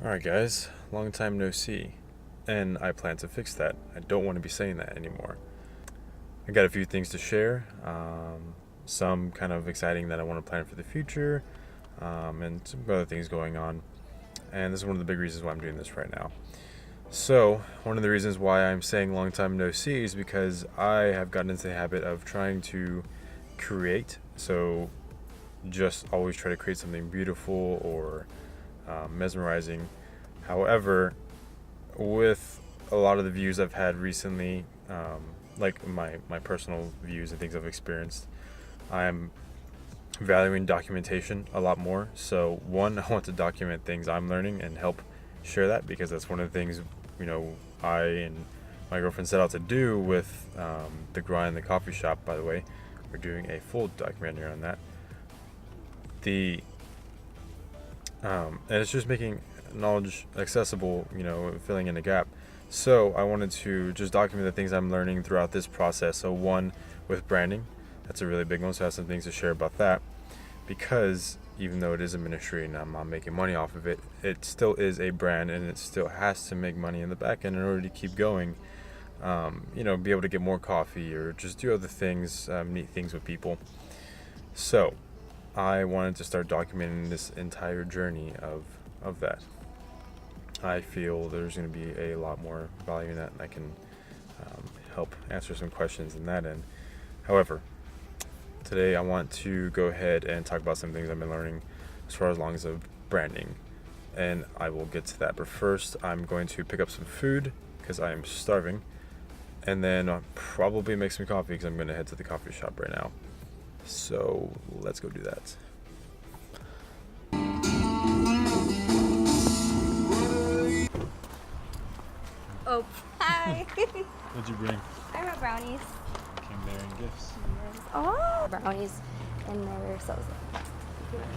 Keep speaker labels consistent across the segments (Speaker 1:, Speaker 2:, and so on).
Speaker 1: Alright guys, long time no see, and I plan to fix that. I don't want to be saying that anymore. I got a few things to share, some kind of exciting that I want to plan for the future, and some other things going on. And this is one of the big reasons why I'm doing this right now. So, one of the reasons why I'm saying long time no see is because I have gotten into the habit of trying to create. So, just always try to create something beautiful or mesmerizing. However, with a lot of the views I've had recently, like my personal views and things I've experienced, I'm valuing documentation a lot more. So one, I want to document things I'm learning and help share that, because that's one of the things I and my girlfriend set out to do with the grind, the coffee shop. By the way, we're doing a full documentary on that. And it's just making knowledge accessible, filling in a gap. So I wanted to just document the things I'm learning throughout this process. So one, with branding, that's a really big one. So I have some things to share about that, because even though it is a ministry and I'm not making money off of it, it still is a brand, and it still has to make money in the back end in order to keep going. Be able to get more coffee or just do other things, neat things with people. So I wanted to start documenting this entire journey of that. I feel there's going to be a lot more value in that, and I can help answer some questions in that end. However, today I want to go ahead and talk about some things I've been learning as far as long as of branding, and I will get to that. But first, I'm going to pick up some food because I am starving, and then I'll probably make some coffee because I'm going to head to the coffee shop right now. So let's go do that.
Speaker 2: Oh, hi.
Speaker 1: What'd you bring?
Speaker 2: I brought brownies.
Speaker 1: Came bearing gifts.
Speaker 2: Oh, brownies, and they're so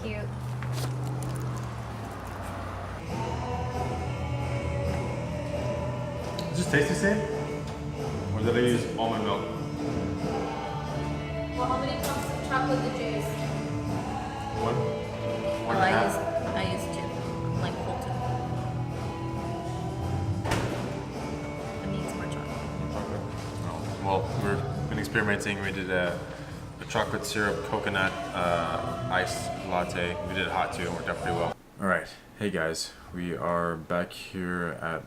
Speaker 2: cute.
Speaker 1: Does this taste the same? Or did I use almond milk?
Speaker 2: Well, how many cups of chocolate did you use?
Speaker 1: One? One and a half?
Speaker 2: I used two, like full two. I need some more chocolate.
Speaker 1: Oh, well, we've been experimenting. We did a chocolate syrup coconut iced latte. We did it hot too, and worked out pretty well. All right, hey guys, we are back here at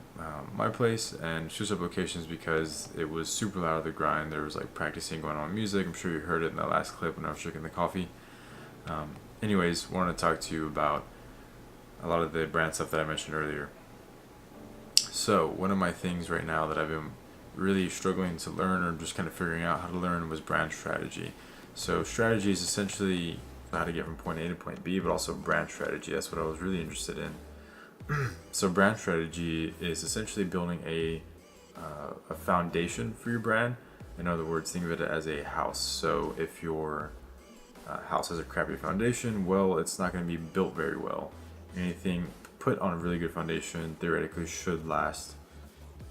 Speaker 1: my place, and switched up locations because it was super loud of the grind. There was like practicing going on music. I'm sure you heard it in the last clip when I was drinking the coffee. Anyways, wanted to talk to you about a lot of the brand stuff that I mentioned earlier. So one of my things right now that I've been really struggling to learn, or just kind of figuring out how to learn, was brand strategy. So strategy is essentially how to get from point A to point B, but also brand strategy. That's what I was really interested in. So brand strategy is essentially building a foundation for your brand. In other words, think of it as a house. So if your house has a crappy foundation, well, it's not going to be built very well. Anything put on a really good foundation theoretically should last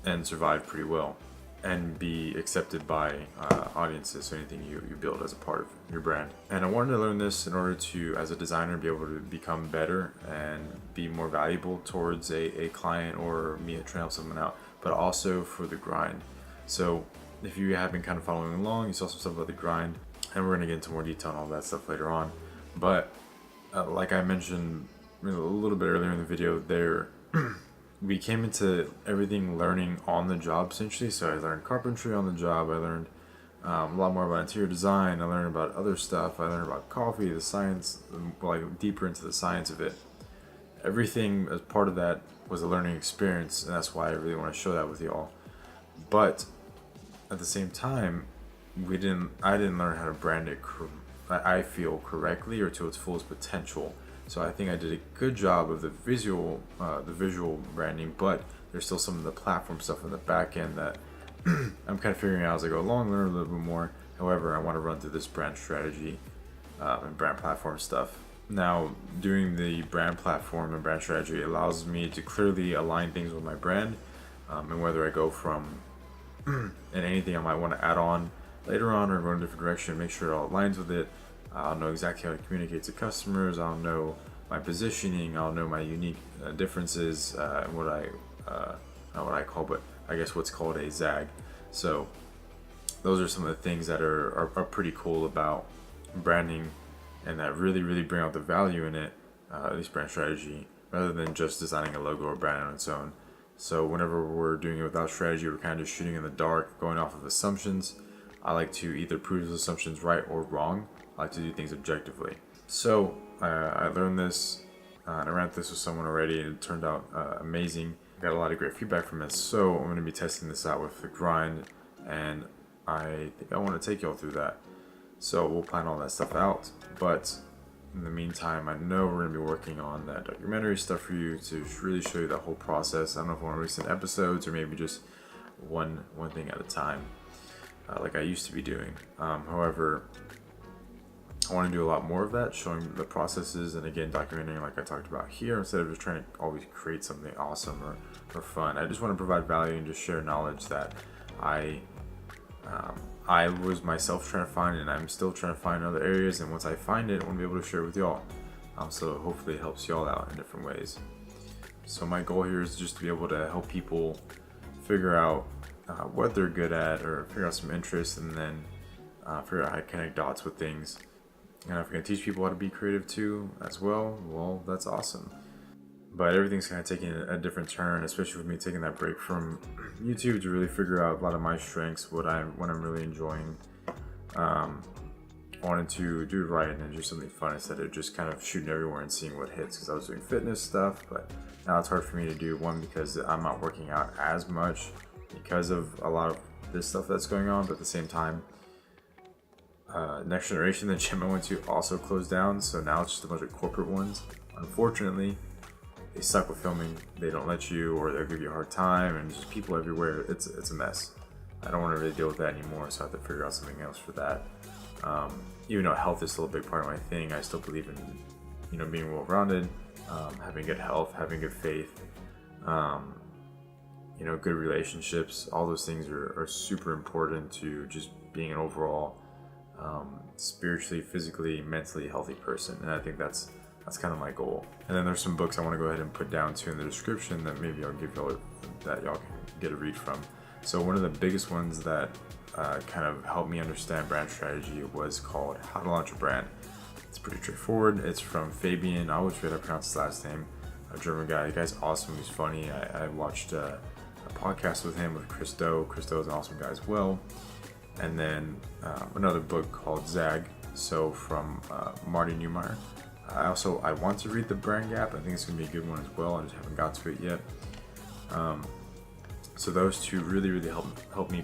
Speaker 1: and survive pretty well, and be accepted by audiences. So anything you build as a part of your brand. And I wanted to learn this in order to, as a designer, be able to become better and be more valuable towards a client or me trying to help someone out, but also for the grind. So if you have been kind of following along, you saw some stuff about the grind, and we're going to get into more detail on all that stuff later on. But like I mentioned a little bit earlier in the video there, we came into everything learning on the job essentially. So I learned carpentry on the job. I learned a lot more about interior design. I learned about other stuff. I learned about coffee, the science, like deeper into the science of it. Everything as part of that was a learning experience, and that's why I really want to show that with y'all. But at the same time, I didn't learn how to brand it, I feel, correctly or to its fullest potential. So I think I did a good job of the visual branding, but there's still some of the platform stuff in the back end that I'm kind of figuring out as I go along, learn a little bit more. However, I want to run through this brand strategy and brand platform stuff. Now, doing the brand platform and brand strategy allows me to clearly align things with my brand, and whether I go from and anything I might want to add on later on or go in a different direction, make sure it all aligns with it. I'll know exactly how to communicate to customers. I'll know my positioning. I'll know my unique differences and what not what I call, but I guess what's called a zag. So those are some of the things that are pretty cool about branding, and that really bring out the value in it, at least brand strategy, rather than just designing a logo or brand on its own. So whenever we're doing it without strategy, we're kind of just shooting in the dark, going off of assumptions. I like to either prove those assumptions right or wrong. I like to do things objectively. So I learned this, and I ran this with someone already, and it turned out amazing. I got a lot of great feedback from it. So I'm going to be testing this out with the grind, and I think I want to take y'all through that. So we'll plan all that stuff out. But in the meantime, I know we're going to be working on that documentary stuff for you to really show you the whole process. I don't know if I want to release in episodes or maybe just one thing at a time, like I used to be doing. However, I want to do a lot more of that, showing the processes and again documenting like I talked about here, instead of just trying to always create something awesome or fun. I just want to provide value and just share knowledge that I was myself trying to find, and I'm still trying to find other areas, and once I find it, I want to be able to share it with y'all. So hopefully it helps y'all out in different ways. So my goal here is just to be able to help people figure out what they're good at, or figure out some interests, and then figure out how to connect dots with things. And if we can teach people how to be creative too as well, that's awesome. But everything's kind of taking a different turn, especially with me taking that break from YouTube to really figure out a lot of my strengths, what I'm really enjoying. Wanted to do it right and do something fun instead of just kind of shooting everywhere and seeing what hits, because I was doing fitness stuff, but now it's hard for me to do, one, because I'm not working out as much because of a lot of this stuff that's going on, but at the same time, Next Generation, the gym I went to, also closed down, so now it's just a bunch of corporate ones. Unfortunately, they suck with filming. They don't let you, or they'll give you a hard time, and just people everywhere. It's a mess. I don't want to really deal with that anymore, so I have to figure out something else for that. Even though health is still a big part of my thing, I still believe in being well-rounded, having good health, having good faith, good relationships. All those things are super important to just being an overall spiritually, physically, mentally healthy person, and I think that's kind of my goal. And then there's some books I want to go ahead and put down too in the description that maybe I'll give y'all that y'all can get a read from. So one of the biggest ones that kind of helped me understand brand strategy was called How to Launch a Brand. It's pretty straightforward. It's from Fabian. I always forget how to pronounce his last name. A German guy. The guy's awesome. He's funny. I watched a podcast with him with Chris Do. Chris Do is an awesome guy as well. And then another book called Zag. So from Marty Neumeyer. I want to read The Brand Gap. I think it's going to be a good one as well. I just haven't got to it yet. So those two really help me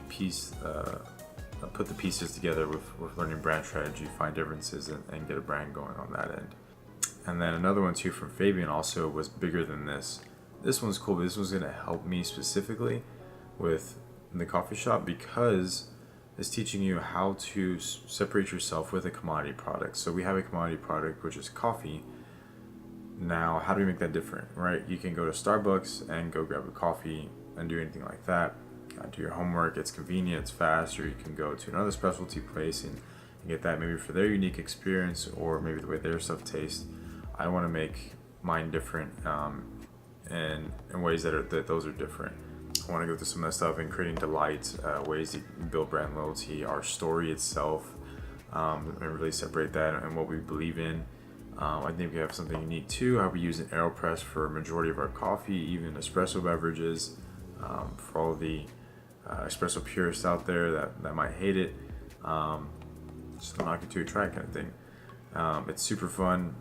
Speaker 1: put the pieces together with learning brand strategy, find differences, and get a brand going on that end. And then another one too from Fabian also was bigger than this. This one's cool, but this one's going to help me specifically with the coffee shop, because it's teaching you how to separate yourself with a commodity product. So we have a commodity product, which is coffee. Now, how do we make that different, right? You can go to Starbucks and go grab a coffee and do anything like that. Do your homework. It's convenient, it's fast. Or you can go to another specialty place and get that maybe for their unique experience, or maybe the way their stuff tastes. I want to make mine different in ways that those are different. I want to go through some of that stuff in creating delight, ways to build brand loyalty, our story itself, and really separate that and what we believe in. I think we have something unique too, how we use an AeroPress for a majority of our coffee, even espresso beverages. For all the espresso purists out there that might hate it, just don't knock it till you try it kind of thing. It's super fun.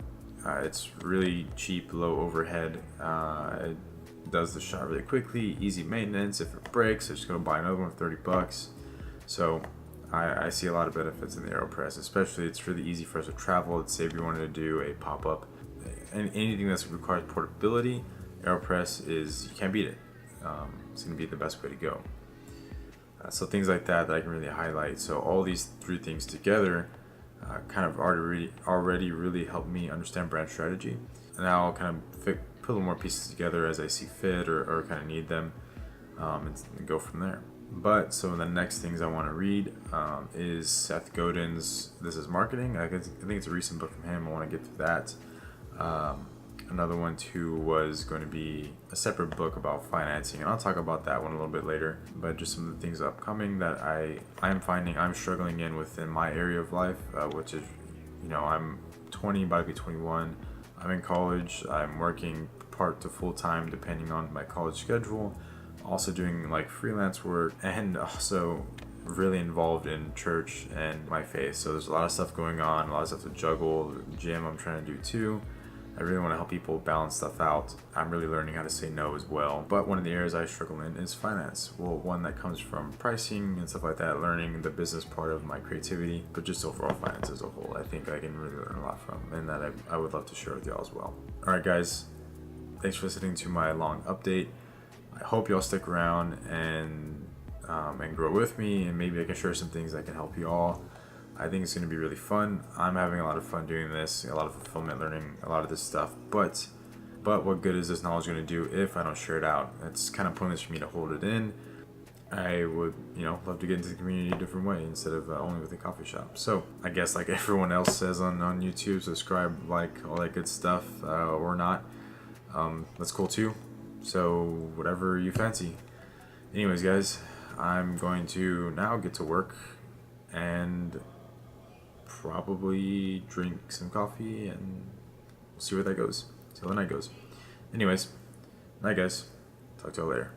Speaker 1: It's really cheap, low overhead. It does the shot really quickly, easy maintenance. If it breaks, I just go buy another one for $30. So I see a lot of benefits in the AeroPress, especially it's really easy for us to travel. Let's say if we wanted to do a pop-up, and anything that requires portability, AeroPress you can't beat it. It's going to be the best way to go. So things like that I can really highlight. So all these three things together kind of already really helped me understand brand strategy. And now I'll kind of put a little more pieces together as I see fit or kind of need them, and go from there. But so the next things I want to read is Seth Godin's This Is Marketing. I think it's a recent book from him. I want to get to that. Another one too was going to be a separate book about financing, and I'll talk about that one a little bit later. But just some of the things upcoming that I'm finding I'm struggling in within my area of life, which is, I'm 20, about to be 21. I'm in college. I'm working part to full time depending on my college schedule. Also doing like freelance work, and also really involved in church and my faith. So there's a lot of stuff going on, a lot of stuff to juggle. The gym I'm trying to do too. I really want to help people balance stuff out. I'm really learning how to say no as well. But one of the areas I struggle in is finance. Well, one that comes from pricing and stuff like that, learning the business part of my creativity, but just overall finance as a whole. I think I can really learn a lot from, and that I would love to share with y'all as well. All right, guys. Thanks for listening to my long update. I hope y'all stick around and grow with me, and maybe I can share some things that can help you all. I think it's going to be really fun. I'm having a lot of fun doing this, a lot of fulfillment learning a lot of this stuff. But what good is this knowledge going to do if I don't share it out? It's kind of pointless for me to hold it in. I would, love to get into the community a different way instead of only with the coffee shop. So I guess like everyone else says on YouTube, subscribe, like, all that good stuff, or not. That's cool too. So whatever you fancy. Anyways, guys, I'm going to now get to work and probably drink some coffee, and we'll see where that goes. See how the night goes. Anyways, night, guys. Talk to y'all later.